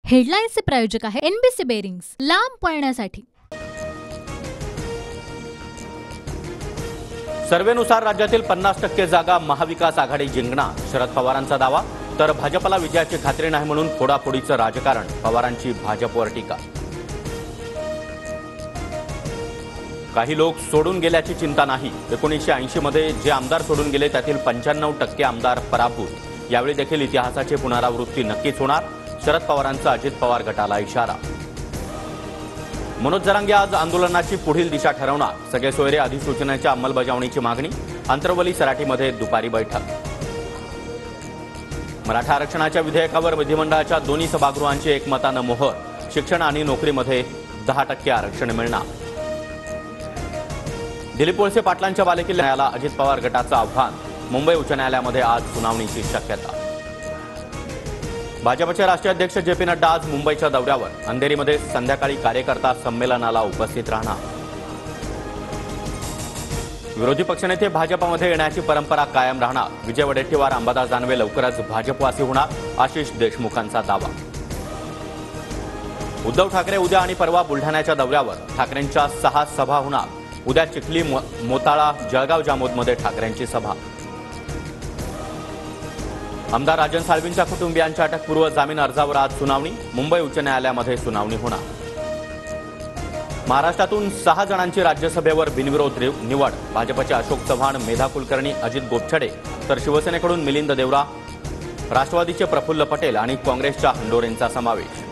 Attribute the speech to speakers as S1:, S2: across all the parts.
S1: हेडलाईन्सचे प्रायोजक आहे NBC bearings, लांब पळण्यासाठी।
S2: सर्वेनुसार राज्यातील 50% जागा महाविकास आघाडी जिंकणार, शरद पवारांचा दावा। तर भाजपला विजयाची खात्री नाही म्हणून फोडाफोडीचं राजकारण, पवारांची भाजपवर टीका। काही लोक सोडून गेल्याची चिंता नाही। 1980 मध्ये जे आमदार सोडून गेले त्यातील 95% आमदार पराभूत। यावेळी देखील इतिहासाची पुनरावृत्ती नक्कीच होणार, शरद पवारांचा अजित पवार गटाला इशारा। मनोज जरांगे आज आंदोलनाची पुढील दिशा ठरवणार, सगळे सोयरे अधिसूचनेच्या अंमलबजावणीची मागणी। आंतरवली सराटीमध्ये दुपारी बैठक। मराठा आरक्षणाच्या विधेयकावर विधिमंडळाच्या दोन्ही सभागृहांची एकमतानं मोहर, शिक्षण आणि नोकरीमध्ये 10% आरक्षण मिळणार। दिलीप वळसे पाटलांच्या बालेकिल्ल्याला अजित पवार गटाचं आव्हान, मुंबई उच्च न्यायालयामध्ये आज सुनावणीची शक्यता। भाजपचे राष्ट्रीय अध्यक्ष जे.पी. नड्डा आज मुंबईच्या दौऱ्यावर, अंधेरीमध्ये संध्याकाळी कार्यकर्ता संमेलनाला उपस्थित राहणार। विरोधी पक्षनेते भाजपमध्ये येण्याची परंपरा कायम राहणार, विजय वडेट्टीवार, अंबादास दानवे लवकरच भाजपवासी होणार, आशिष देशमुखांचा दावा। उद्धव ठाकरे उद्या आणि परवा बुलढाण्याच्या दौऱ्यावर, ठाकरेंच्या 6 सभा होणार। उद्या चिखली, मोताळा, जळगाव जामोदमध्ये ठाकरेंची सभा। आमदार राजन साळवींच्या कुटुंबियांच्या अटकपूर्व जामीन अर्जावर आज सुनावणी, मुंबई उच्च न्यायालयामध्ये सुनावणी होणार। महाराष्ट्रातून 6 जणांची राज्यसभेवर बिनविरोध निवड, भाजपचे अशोक चव्हाण, मेधा कुलकर्णी, अजित गोपछडे, तर शिवसेनेकडून मिलिंद देवरा, राष्ट्रवादीचे प्रफुल्ल पटेल आणि काँग्रेसच्या हंडोरेंचा समावेश।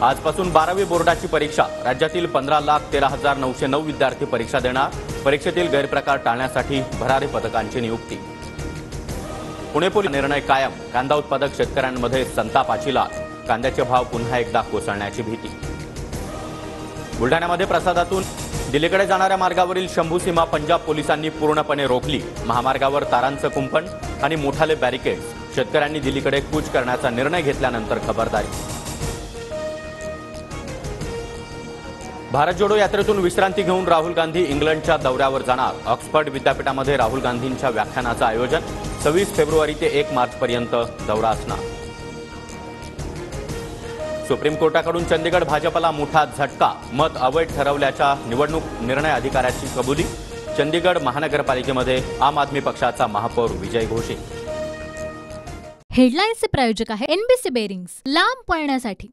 S2: आजपासून 12वी बोर्डाची परीक्षा, राज्यातील 15,13,909 विद्यार्थी परीक्षा देणार। परीक्षेतील गैरप्रकार टाळण्यासाठी भरारी पथकांची नियुक्ती। पुणे पोलीस निर्णय कायम, कांदा उत्पादक शेतकऱ्यांमध्ये संतापाची लाट, कांद्याचे भाव पुन्हा एकदा कोसळण्याची भीती। बुलढाण्यामध्ये प्रसादातून दिल्लीकडे जाणाऱ्या मार्गावरील शंभू सीमा पंजाब पोलिसांनी पूर्णपणे रोखली। महामार्गावर तारांचं कुंपण आणि मोठाले बॅरिकेड्स, शेतकऱ्यांनी दिल्लीकडे कूच करण्याचा निर्णय घेतल्यानंतर खबरदारी। भारत जोडो यात्रेतून विश्रांती घेऊन राहुल गांधी इंग्लंडच्या दौऱ्यावर जाणार। ऑक्सफर्ड विद्यापीठामध्ये राहुल गांधींच्या व्याख्यानाचं आयोजन, 26 फेब्रुवारी ते 1 मार्चपर्यंत दौरा असणार। सुप्रीम कोर्टाकडून चंदीगड भाजपला मोठा झटका, मत अवैध ठरवल्याच्या निवडणूक निर्णय अधिकाऱ्याची कबुली। चंदीगड महानगरपालिकेमध्ये आम आदमी पक्षाचा महापौर विजय घोषित।
S1: हेडलाईन्सचे प्रायोजक आहे एनबीसी बेरिंग्स, लांब पळण्यासाठी।